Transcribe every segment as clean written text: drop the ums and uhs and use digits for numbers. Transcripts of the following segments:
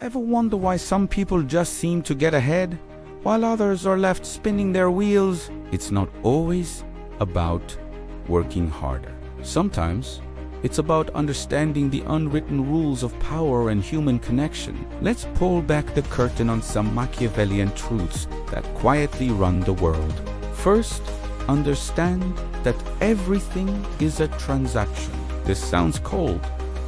Ever wonder why some people just seem to get ahead, while others are left spinning their wheels? It's not always about working harder. Sometimes, it's about understanding the unwritten rules of power and human connection. Let's pull back the curtain on some Machiavellian truths that quietly run the world. First, understand that everything is a transaction. This sounds cold,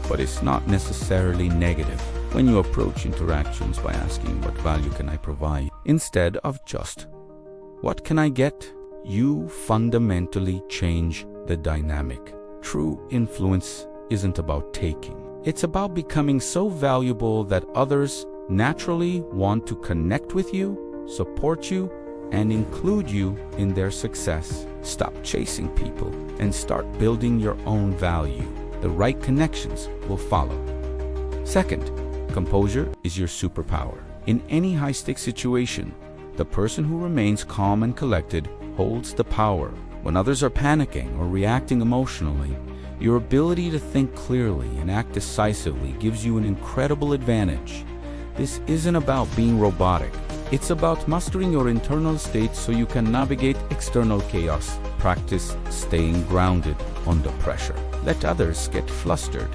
but it's not necessarily negative. When you approach interactions by asking, what value can I provide, instead of just, what can I get, you fundamentally change the dynamic. True influence isn't about taking. It's about becoming so valuable that others naturally want to connect with you, support you, and include you in their success. Stop chasing people and start building your own value. The right connections will follow. Second, composure is your superpower. In any high-stakes situation, the person who remains calm and collected holds the power. When others are panicking or reacting emotionally, your ability to think clearly and act decisively gives you an incredible advantage. This isn't about being robotic. It's about mastering your internal state so you can navigate external chaos. Practice staying grounded under pressure. Let others get flustered,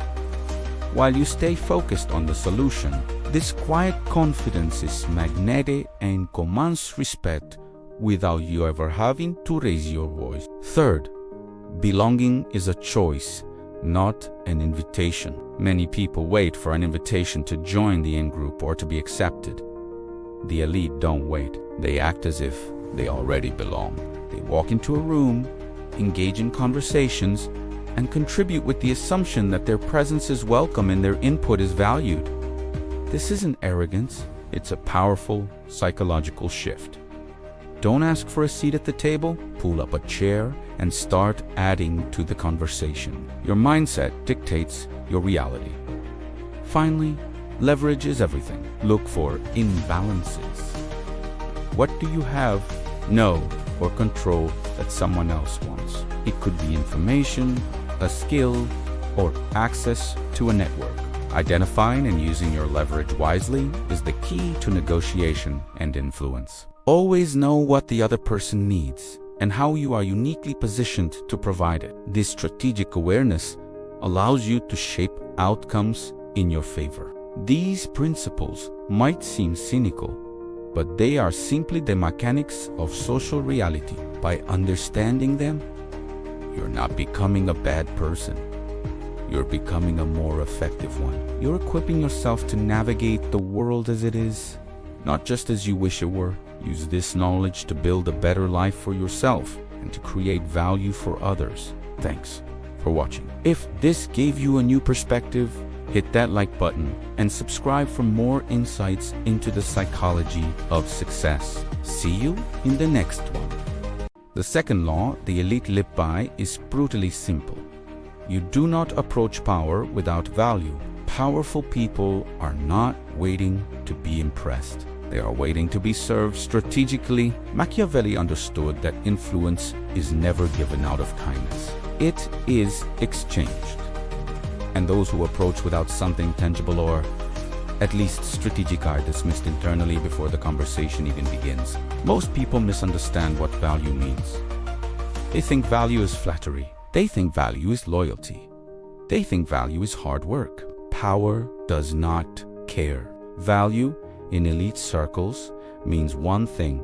while you stay focused on the solution. This quiet confidence is magnetic and commands respect without you ever having to raise your voice. Third, belonging is a choice, not an invitation. Many people wait for an invitation to join the in-group or to be accepted. The elite don't wait. They act as if they already belong. They walk into a room, engage in conversations, and contribute with the assumption that their presence is welcome and their input is valued. This isn't arrogance, it's a powerful psychological shift. Don't ask for a seat at the table, pull up a chair and start adding to the conversation. Your mindset dictates your reality. Finally, leverage is everything. Look for imbalances. What do you have, know, or control that someone else wants? It could be information, a skill, or access to a network. Identifying and using your leverage wisely is the key to negotiation and influence. Always know what the other person needs and how you are uniquely positioned to provide it. This strategic awareness allows you to shape outcomes in your favor. These principles might seem cynical, but they are simply the mechanics of social reality. By understanding them, you're not becoming a bad person. You're becoming a more effective one. You're equipping yourself to navigate the world as it is, not just as you wish it were. Use this knowledge to build a better life for yourself and to create value for others. Thanks for watching. If this gave you a new perspective, hit that like button and subscribe for more insights into the psychology of success. See you in the next one. The second law the elite live by is brutally simple. You do not approach power without value. Powerful people are not waiting to be impressed. They are waiting to be served strategically. Machiavelli understood that influence is never given out of kindness. It is exchanged. And those who approach without something tangible or at least strategic are dismissed internally before the conversation even begins. Most people misunderstand what value means. They think value is flattery. They think value is loyalty. They think value is hard work. Power does not care. Value in elite circles means one thing: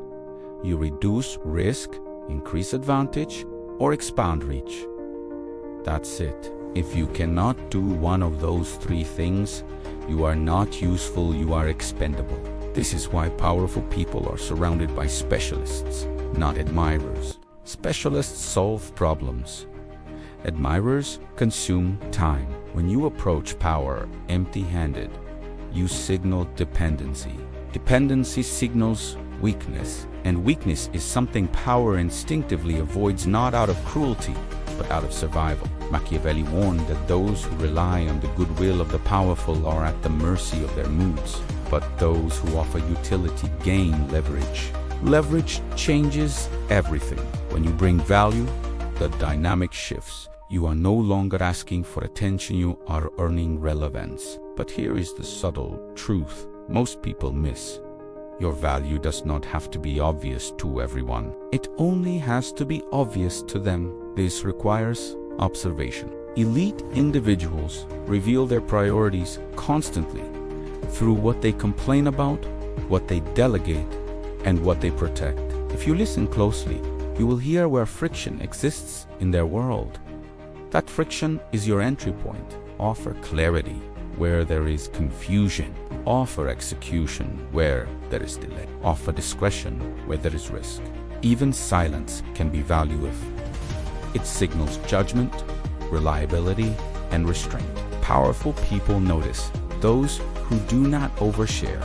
you reduce risk, increase advantage, or expand reach. That's it. If you cannot do one of those three things, you are not useful, you are expendable. This is why powerful people are surrounded by specialists, not admirers. Specialists solve problems. Admirers consume time. When you approach power empty-handed, you signal dependency. Dependency signals weakness, and weakness is something power instinctively avoids, not out of cruelty, but out of survival. Machiavelli warned that those who rely on the goodwill of the powerful are at the mercy of their moods, but those who offer utility gain leverage. Leverage changes everything. When you bring value, the dynamic shifts. You are no longer asking for attention, you are earning relevance. But here is the subtle truth. most people miss. Your value does not have to be obvious to everyone. It only has to be obvious to them. This requires observation. Elite individuals reveal their priorities constantly through what they complain about, what they delegate, and what they protect. If you listen closely, you will hear where friction exists in their world. That friction is your entry point. Offer clarity where there is confusion. Offer execution where there is delay. Offer discretion where there is risk. Even silence can be value if it signals judgment, reliability, and restraint. Powerful people notice those who do not overshare.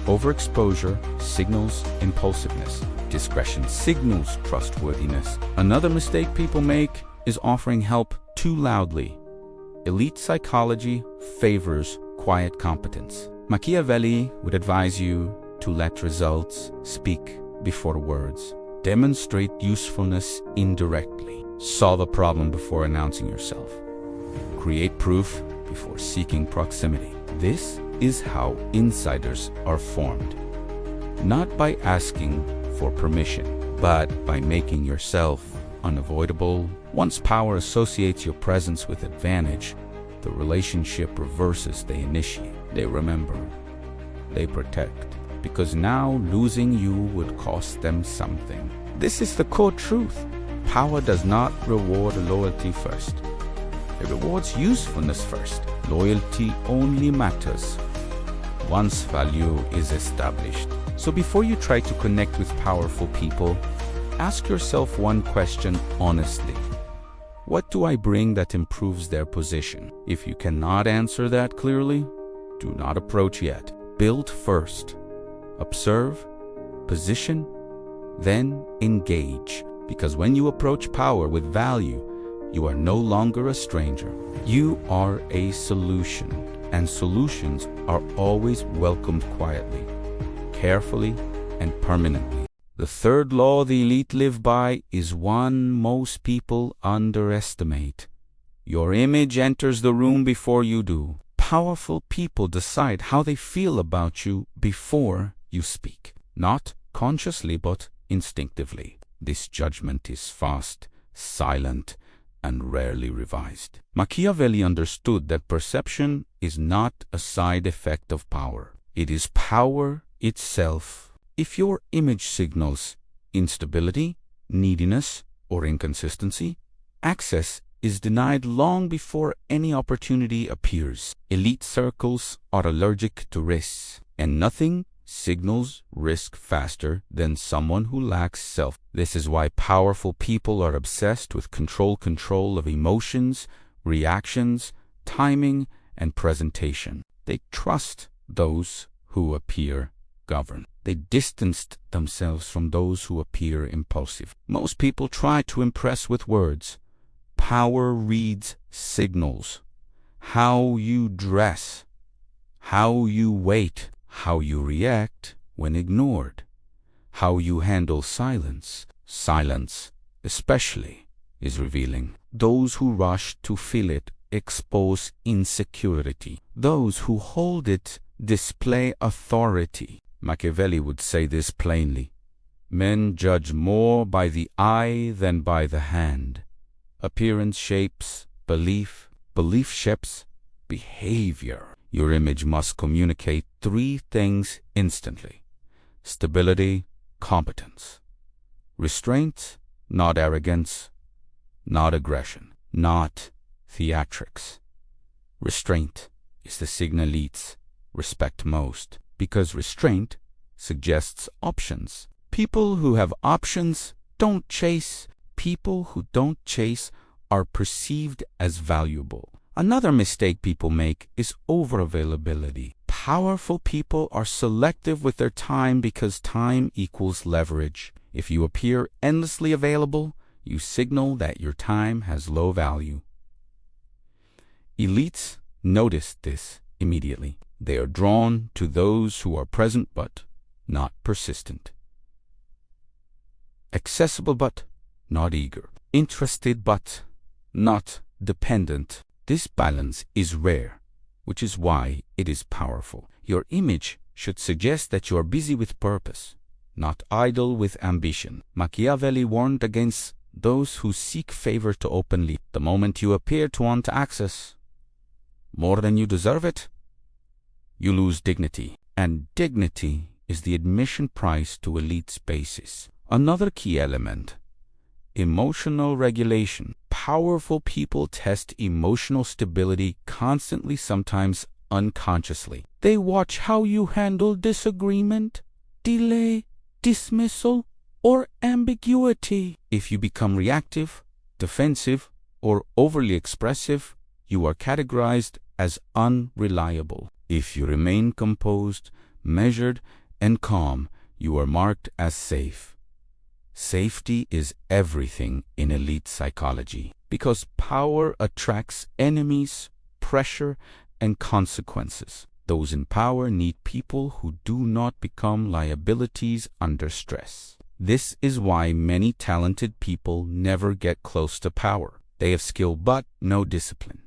Overexposure signals impulsiveness. Discretion signals trustworthiness. Another mistake people make is offering help too loudly. Elite psychology favors quiet competence. Machiavelli would advise you to let results speak before words. Demonstrate usefulness indirectly. Solve a problem before announcing yourself. Create proof before seeking proximity. This is how insiders are formed. Not by asking for permission, but by making yourself unavoidable. Once power associates your presence with advantage, the relationship reverses. They initiate, they remember, they protect, because now losing you would cost them something. This is the core truth. Power does not reward loyalty first. It rewards usefulness first. Loyalty only matters once value is established. So before you try to connect with powerful people, ask yourself one question honestly. What do I bring that improves their position? If you cannot answer that clearly, do not approach yet. Build first. Observe, position, then engage. Because when you approach power with value, you are no longer a stranger. You are a solution, and solutions are always welcomed quietly, carefully, and permanently. The third law the elite live by is one most people underestimate. Your image enters the room before you do. Powerful people decide how they feel about you before you speak. Not consciously, but instinctively. This judgment is fast, silent, and rarely revised. Machiavelli understood that perception is not a side effect of power. It is power itself. If your image signals instability, neediness, or inconsistency, access is denied long before any opportunity appears. Elite circles are allergic to risks, and nothing signals risk faster than someone who lacks self. This is why powerful people are obsessed with control of emotions, reactions, timing, and presentation. They trust those who appear governed. They distanced themselves from those who appear impulsive. Most people try to impress with words. Power reads signals. How you dress, how you wait, how you react when ignored, how you handle silence. Silence, especially, is revealing. Those who rush to fill it expose insecurity. Those who hold it display authority. Machiavelli would say this plainly. Men judge more by the eye than by the hand. Appearance shapes belief. Belief shapes behavior. Your image must communicate three things instantly: stability, competence. Restraint, not arrogance, not aggression, not theatrics. Restraint is the signal elites respect most, because restraint suggests options. People who have options don't chase. People who don't chase are perceived as valuable. Another mistake people make is overavailability. Powerful people are selective with their time because time equals leverage. If you appear endlessly available, you signal that your time has low value. Elites notice this immediately. They are drawn to those who are present but not persistent. Accessible but not eager. Interested but not dependent. This balance is rare, which is why it is powerful. Your image should suggest that you are busy with purpose, not idle with ambition. Machiavelli warned against those who seek favor too openly. The moment you appear to want access more than you deserve it, you lose dignity. And dignity is the admission price to elite spaces. Another key element: emotional regulation. Powerful people test emotional stability constantly, sometimes unconsciously. They watch how you handle disagreement, delay, dismissal, or ambiguity. If you become reactive, defensive, or overly expressive, you are categorized as unreliable. If you remain composed, measured, and calm, you are marked as safe. Safety is everything in elite psychology, because power attracts enemies, pressure, and consequences. Those in power need people who do not become liabilities under stress. This is why many talented people never get close to power. They have skill but no discipline,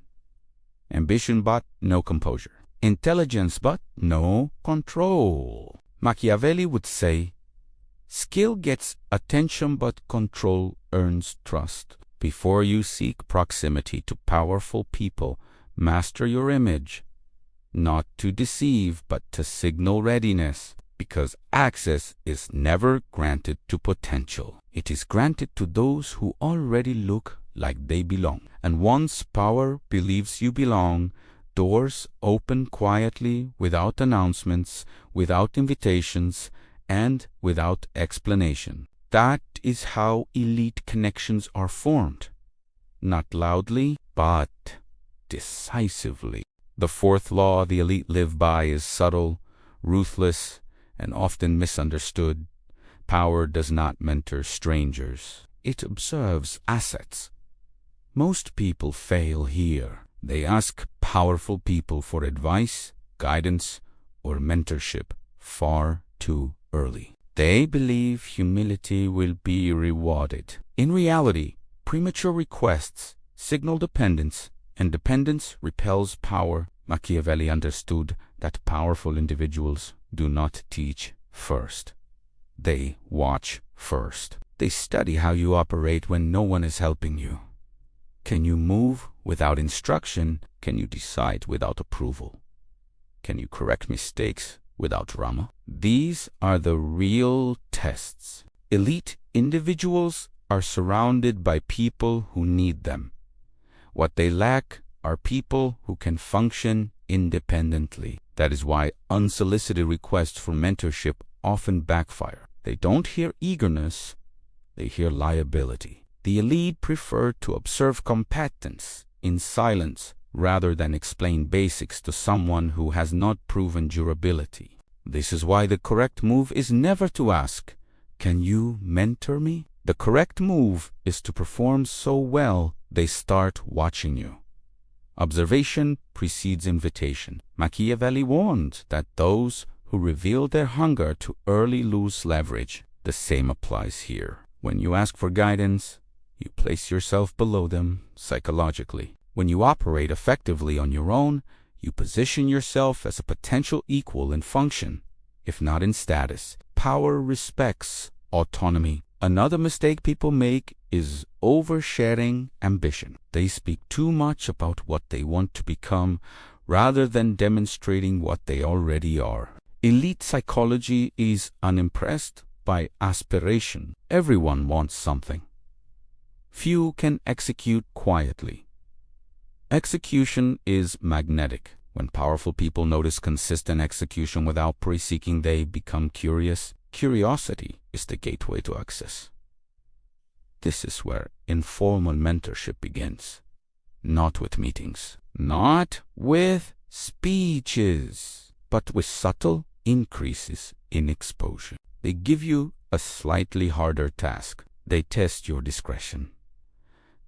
ambition but no composure, intelligence but no control. Machiavelli would say, skill gets attention but control earns trust. Before you seek proximity to powerful people, master your image, not to deceive but to signal readiness, because access is never granted to potential. It is granted to those who already look like they belong. And once power believes you belong, doors open quietly, without announcements, without invitations, and without explanation. That is how elite connections are formed. Not loudly, but decisively. The fourth law the elite live by is subtle, ruthless, and often misunderstood. Power does not mentor strangers. It observes assets. Most people fail here. They ask powerful people for advice, guidance, or mentorship far too early. They believe humility will be rewarded. In reality, premature requests signal dependence, and dependence repels power. Machiavelli understood that powerful individuals do not teach first. They watch first. They study how you operate when no one is helping you. Can you move without instruction? Can you decide without approval? Can you correct mistakes without drama? These are the real tests. Elite individuals are surrounded by people who need them. What they lack are people who can function independently. That is why unsolicited requests for mentorship often backfire. They don't hear eagerness, they hear liability. The elite prefer to observe competence in silence rather than explain basics to someone who has not proven durability. This is why the correct move is never to ask, "Can you mentor me?" The correct move is to perform so well they start watching you. Observation precedes invitation. Machiavelli warned that those who reveal their hunger too early lose leverage. The same applies here. When you ask for guidance, you place yourself below them psychologically. When you operate effectively on your own, you position yourself as a potential equal in function, if not in status. Power respects autonomy. Another mistake people make is oversharing ambition. They speak too much about what they want to become rather than demonstrating what they already are. Elite psychology is unimpressed by aspiration. Everyone wants something. Few can execute quietly. Execution is magnetic. When powerful people notice consistent execution without pre-seeking, they become curious. Curiosity is the gateway to access. This is where informal mentorship begins. Not with meetings, not with speeches, but with subtle increases in exposure. They give you a slightly harder task. They test your discretion.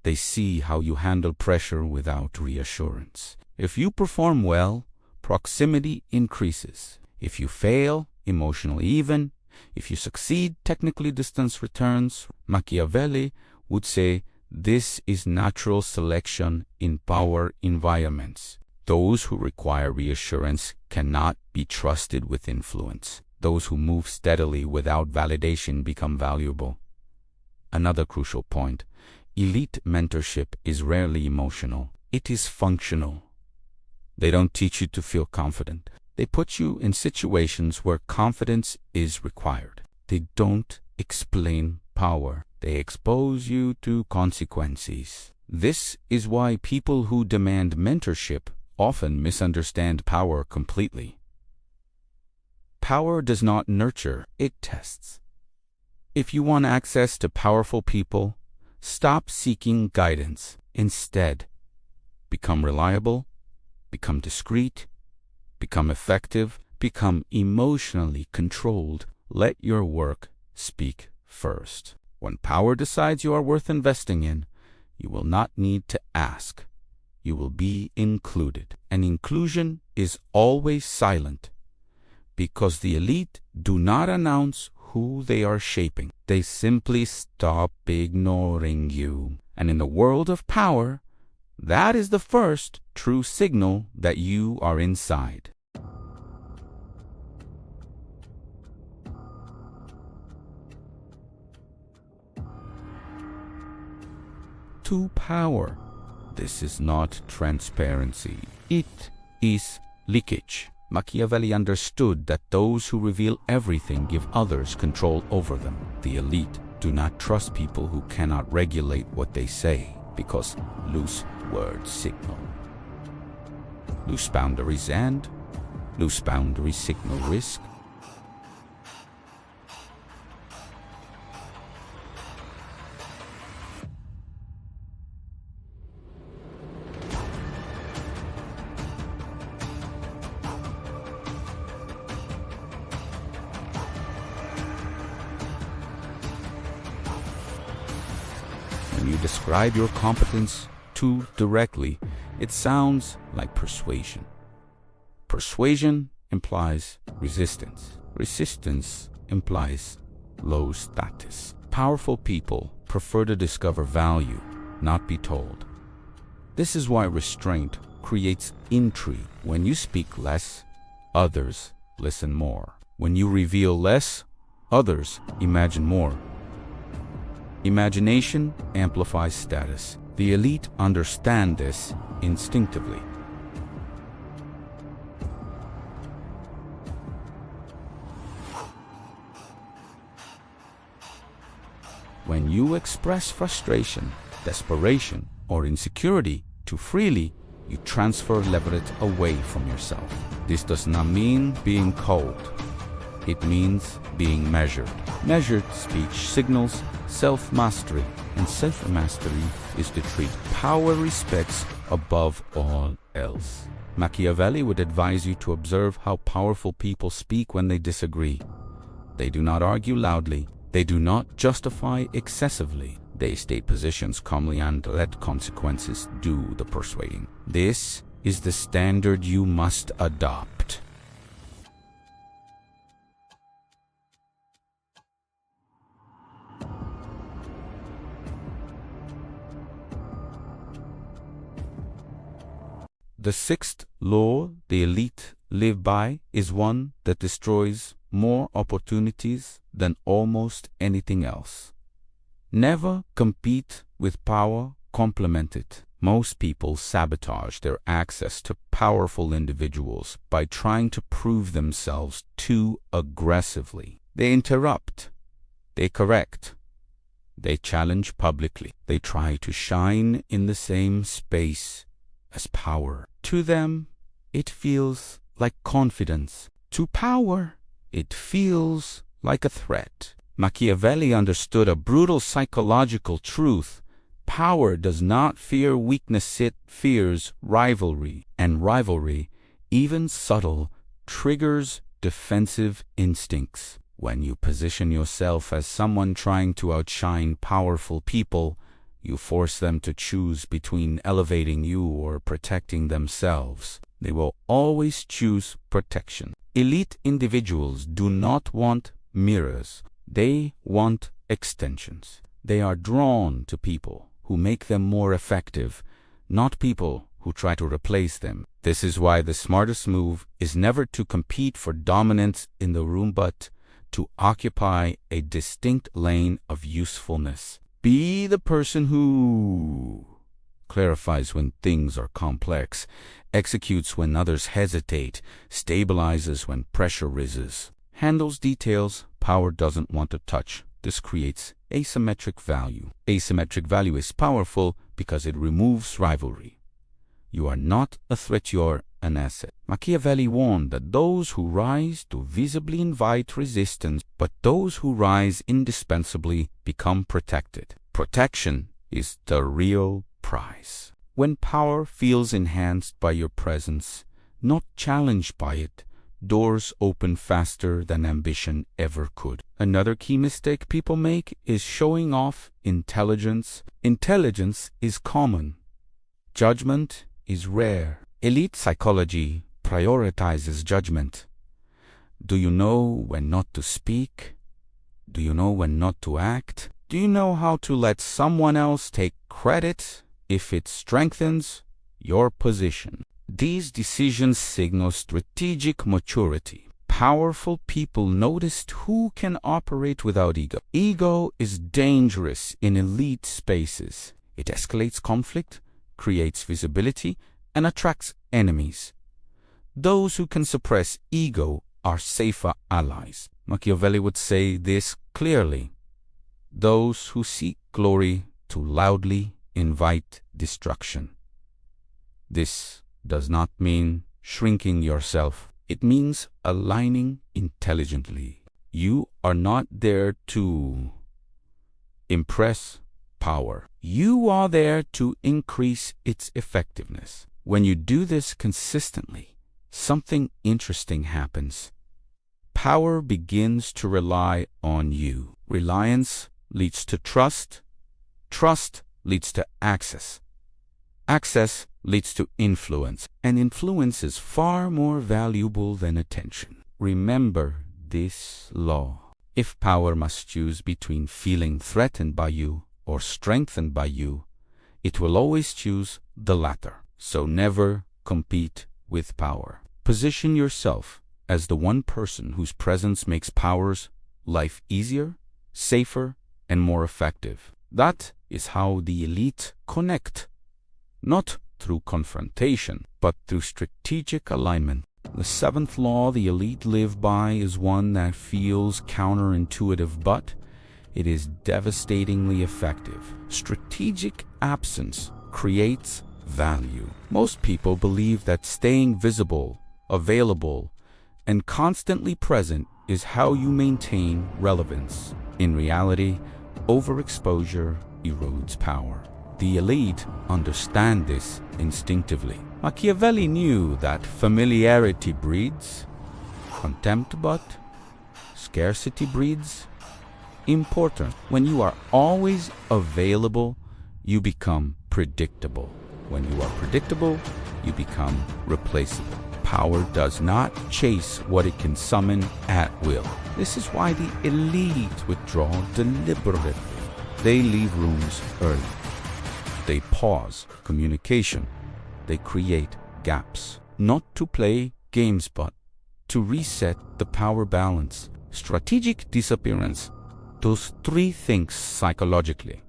They see how you handle pressure without reassurance. If you perform well, proximity increases. If you fail, emotionally even. If you succeed, technically distance returns. Machiavelli would say this is natural selection in power environments. Those who require reassurance cannot be trusted with influence. Those who move steadily without validation become valuable. Another crucial point: elite mentorship is rarely emotional. It is functional. They don't teach you to feel confident. They put you in situations where confidence is required. They don't explain power. They expose you to consequences. This is why people who demand mentorship often misunderstand power completely. Power does not nurture, it tests. If you want access to powerful people, stop seeking guidance. Instead, become reliable, become discreet, become effective, become emotionally controlled. Let your work speak first. When power decides you are worth investing in, you will not need to ask. You will be included. And inclusion is always silent, because the elite do not announce who they are shaping. They simply stop ignoring you. And in the world of power, that is the first true signal that you are inside. To power. This is not transparency. It is leakage. Machiavelli understood that those who reveal everything give others control over them. The elite do not trust people who cannot regulate what they say, because loose words signal loose boundaries, and loose boundaries signal risk. When you describe your competence too directly, it sounds like persuasion. Persuasion implies resistance. Resistance implies low status. Powerful people prefer to discover value, not be told. This is why restraint creates intrigue. When you speak less, others listen more. When you reveal less, others imagine more. Imagination amplifies status. The elite understand this instinctively. When you express frustration, desperation, or insecurity too freely, you transfer leverage away from yourself. This does not mean being cold. It means being measured. Measured speech signals self-mastery, and self-mastery is to treat power respects above all else. Machiavelli would advise you to observe how powerful people speak when they disagree. They do not argue loudly. They do not justify excessively. They state positions calmly and let consequences do the persuading. This is the standard you must adopt. The sixth law the elite live by is one that destroys more opportunities than almost anything else. Never compete with power, complement it. Most people sabotage their access to powerful individuals by trying to prove themselves too aggressively. They interrupt. They correct. They challenge publicly. They try to shine in the same space as power. To them, it feels like confidence. To power, it feels like a threat. Machiavelli understood a brutal psychological truth. Power does not fear weakness, it fears rivalry. And rivalry, even subtle, triggers defensive instincts. When you position yourself as someone trying to outshine powerful people, you force them to choose between elevating you or protecting themselves. They will always choose protection. Elite individuals do not want mirrors. They want extensions. They are drawn to people who make them more effective, not people who try to replace them. This is why the smartest move is never to compete for dominance in the room, but to occupy a distinct lane of usefulness. Be the person who clarifies when things are complex, executes when others hesitate, stabilizes when pressure rises, handles details power doesn't want to touch. This creates asymmetric value. Asymmetric value is powerful because it removes rivalry. You are not a threat, you're an asset. Machiavelli warned that those who rise to visibly invite resistance, but those who rise indispensably become protected. Protection is the real prize. When power feels enhanced by your presence, not challenged by it, doors open faster than ambition ever could. Another key mistake people make is showing off intelligence. Intelligence is common. Judgment is rare. Elite psychology prioritizes judgment. Do you know when not to speak? Do you know when not to act? Do you know how to let someone else take credit if it strengthens your position? These decisions signal strategic maturity. Powerful people noticed who can operate without ego. Ego is dangerous in elite spaces. It escalates conflict, creates visibility, and attracts enemies. Those who can suppress ego are safer allies. Machiavelli would say this clearly. Those who seek glory too loudly invite destruction. This does not mean shrinking yourself. It means aligning intelligently. You are not there to impress power. You are there to increase its effectiveness. When you do this consistently, something interesting happens. Power begins to rely on you. Reliance leads to trust. Trust leads to access. Access leads to influence, and influence is far more valuable than attention. Remember this law. If power must choose between feeling threatened by you or strengthened by you, it will always choose the latter. So never compete with power. Position yourself as the one person whose presence makes power's life easier, safer, and more effective. That is how the elite connect, not through confrontation, but through strategic alignment. The seventh law the elite live by is one that feels counterintuitive, but it is devastatingly effective. Strategic absence creates value. Most people believe that staying visible, available, and constantly present is how you maintain relevance. In reality, overexposure erodes power. The elite understand this instinctively. Machiavelli knew that familiarity breeds contempt, but scarcity breeds importance. When you are always available, you become predictable. When you are predictable, you become replaceable. Power does not chase what it can summon at will. This is why the elite withdraw deliberately. They leave rooms early. They pause communication. They create gaps. Not to play games, but to reset the power balance. Strategic disappearance does three things psychologically.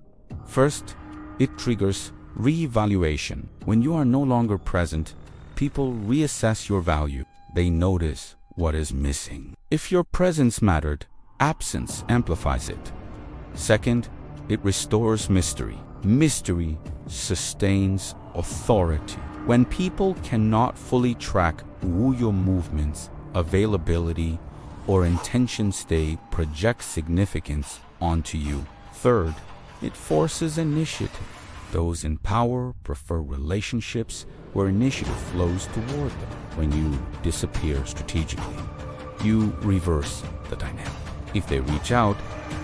First, it triggers reevaluation. When you are no longer present, people reassess your value. They notice what is missing. If your presence mattered, absence amplifies it. Second, it restores mystery. Mystery sustains authority. When people cannot fully track who your movements, availability, or intentions, they project significance onto you. Third, it forces initiative. Those in power prefer relationships where initiative flows toward them. When you disappear strategically, you reverse the dynamic. If they reach out,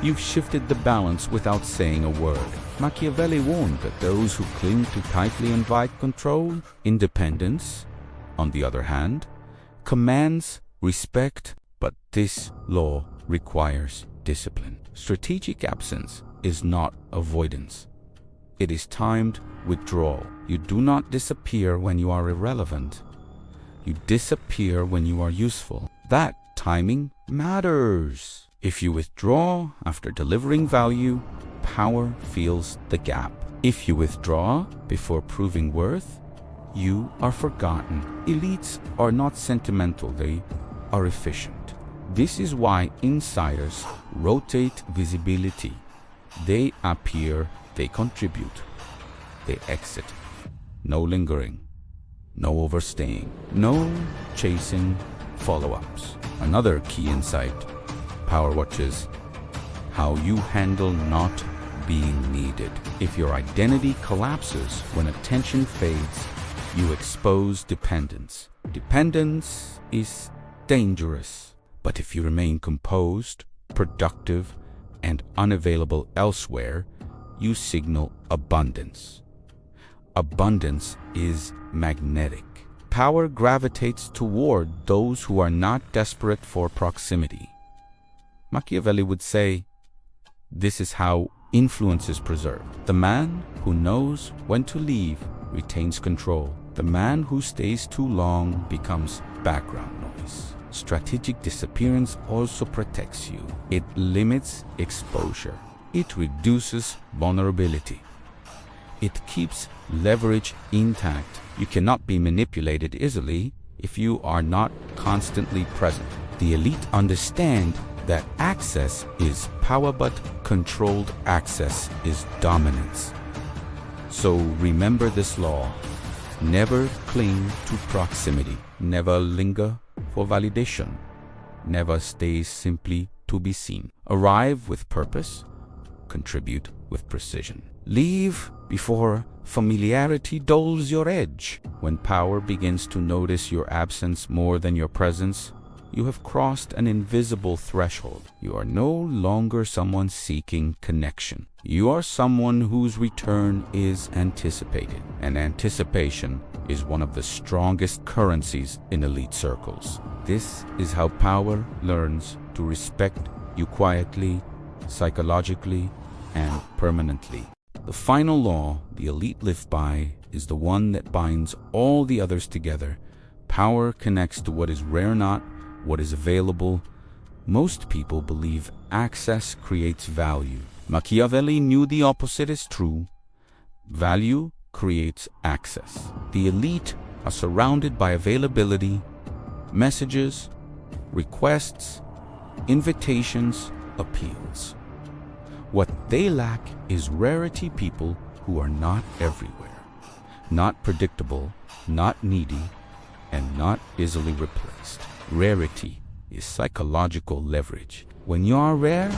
you've shifted the balance without saying a word. Machiavelli warned that those who cling too tightly invite control. Independence, on the other hand, commands respect, but this law requires discipline. Strategic absence is not avoidance. It is timed withdrawal. You do not disappear when you are irrelevant. You disappear when you are useful. That timing matters. If you withdraw after delivering value, power fills the gap. If you withdraw before proving worth, you are forgotten. Elites are not sentimental, they are efficient. This is why insiders rotate visibility. They appear, they contribute, they exit. No lingering, no overstaying, no chasing follow-ups. Another key insight, Power watches how you handle not being needed. If your identity collapses when attention fades, you expose dependence. Dependence is dangerous, but if you remain composed, productive, and unavailable elsewhere, you signal abundance. Abundance is magnetic. Power gravitates toward those who are not desperate for proximity. Machiavelli would say, this is how influence is preserved. The man who knows when to leave retains control. The man who stays too long becomes background noise. Strategic disappearance also protects you. It limits exposure. It reduces vulnerability. It keeps leverage intact. You cannot be manipulated easily if you are not constantly present. The elite understand that access is power, but controlled access is dominance. So remember this law. Never cling to proximity. Never linger for validation. Never stay simply to be seen. Arrive with purpose. Contribute with precision. Leave before familiarity dulls your edge. When power begins to notice your absence more than your presence, you have crossed an invisible threshold. You are no longer someone seeking connection. You are someone whose return is anticipated. And anticipation is one of the strongest currencies in elite circles. This is how power learns to respect you quietly, psychologically, and permanently. The final law the elite live by is the one that binds all the others together. Power connects to what is rare, not what is available. Most people believe access creates value. Machiavelli knew the opposite is true. Value creates access. The elite are surrounded by availability, messages, requests, invitations, appeals. What they lack is rarity, people who are not everywhere, not predictable, not needy, and not easily replaced. Rarity is psychological leverage. When you are rare,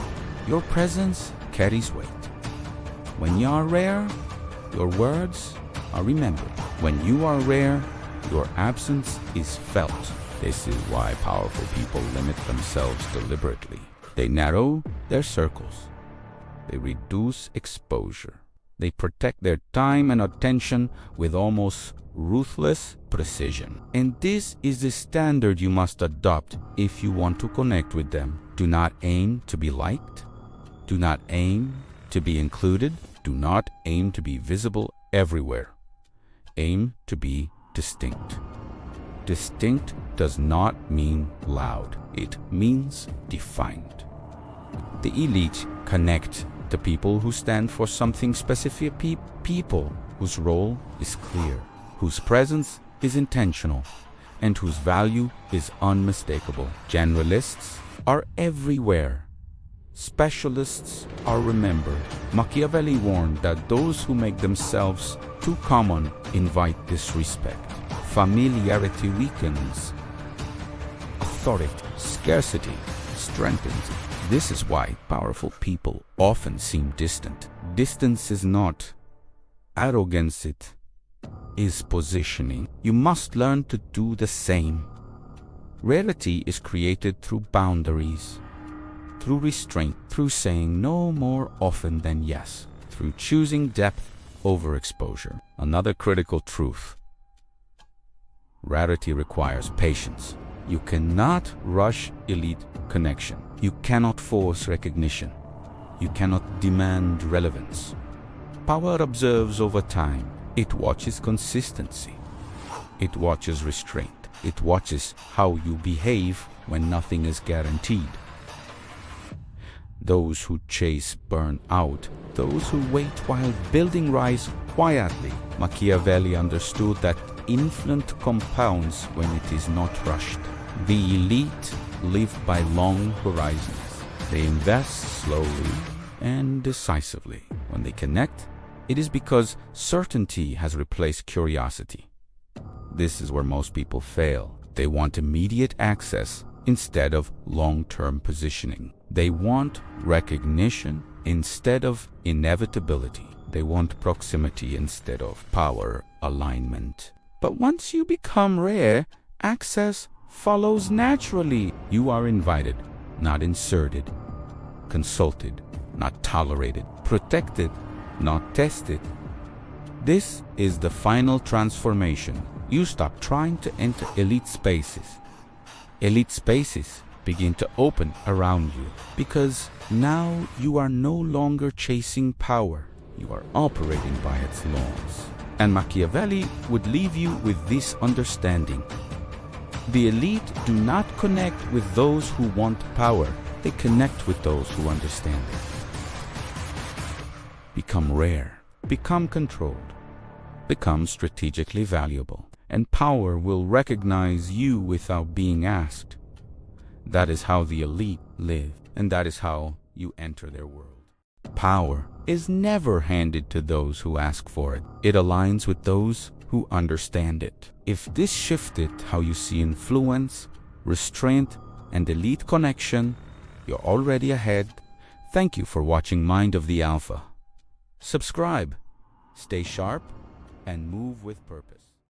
your presence carries weight. When you are rare, your words are remembered. When you are rare, your absence is felt. This is why powerful people limit themselves deliberately. They narrow their circles. They reduce exposure. They protect their time and attention with almost ruthless precision. And this is the standard you must adopt if you want to connect with them. Do not aim to be liked. Do not aim to be included. Do not aim to be visible everywhere. Aim to be distinct. Distinct does not mean loud. It means defined. The elite connect to people who stand for something specific, people whose role is clear, whose presence is intentional, and whose value is unmistakable. Generalists are everywhere. Specialists are remembered. Machiavelli warned that those who make themselves too common invite disrespect. Familiarity weakens. Authority, scarcity strengthens. This is why powerful people often seem distant. Distance is not arrogance, it is positioning. You must learn to do the same. Rarity is created through boundaries, through restraint, through saying no more often than yes, through choosing depth over exposure. Another critical truth: rarity requires patience. You cannot rush elite connection. You cannot force recognition. You cannot demand relevance. Power observes over time. It watches consistency. It watches restraint. It watches how you behave when nothing is guaranteed. Those who chase burn out. Those who wait while building rise quietly. Machiavelli understood that influence compounds when it is not rushed. The elite live by long horizons. They invest slowly and decisively. When they connect, it is because certainty has replaced curiosity. This is where most people fail. They want immediate access instead of long-term positioning. They want recognition instead of inevitability. They want proximity instead of power alignment. But once you become rare, access follows naturally. You are invited, not inserted, consulted, not tolerated, protected, not tested. This is the final transformation. You stop trying to enter elite spaces. Elite spaces begin to open around you because now you are no longer chasing power. You are operating by its laws. And Machiavelli would leave you with this understanding. The elite do not connect with those who want power. They connect with those who understand it. Become rare. Become controlled. Become strategically valuable. And power will recognize you without being asked. That is how the elite live, and that is how you enter their world. Power is never handed to those who ask for it. It aligns with those who understand it. If this shifted how you see influence, restraint, and elite connection, you're already ahead. Thank you for watching Mind of the Alpha. Subscribe, stay sharp, and move with purpose.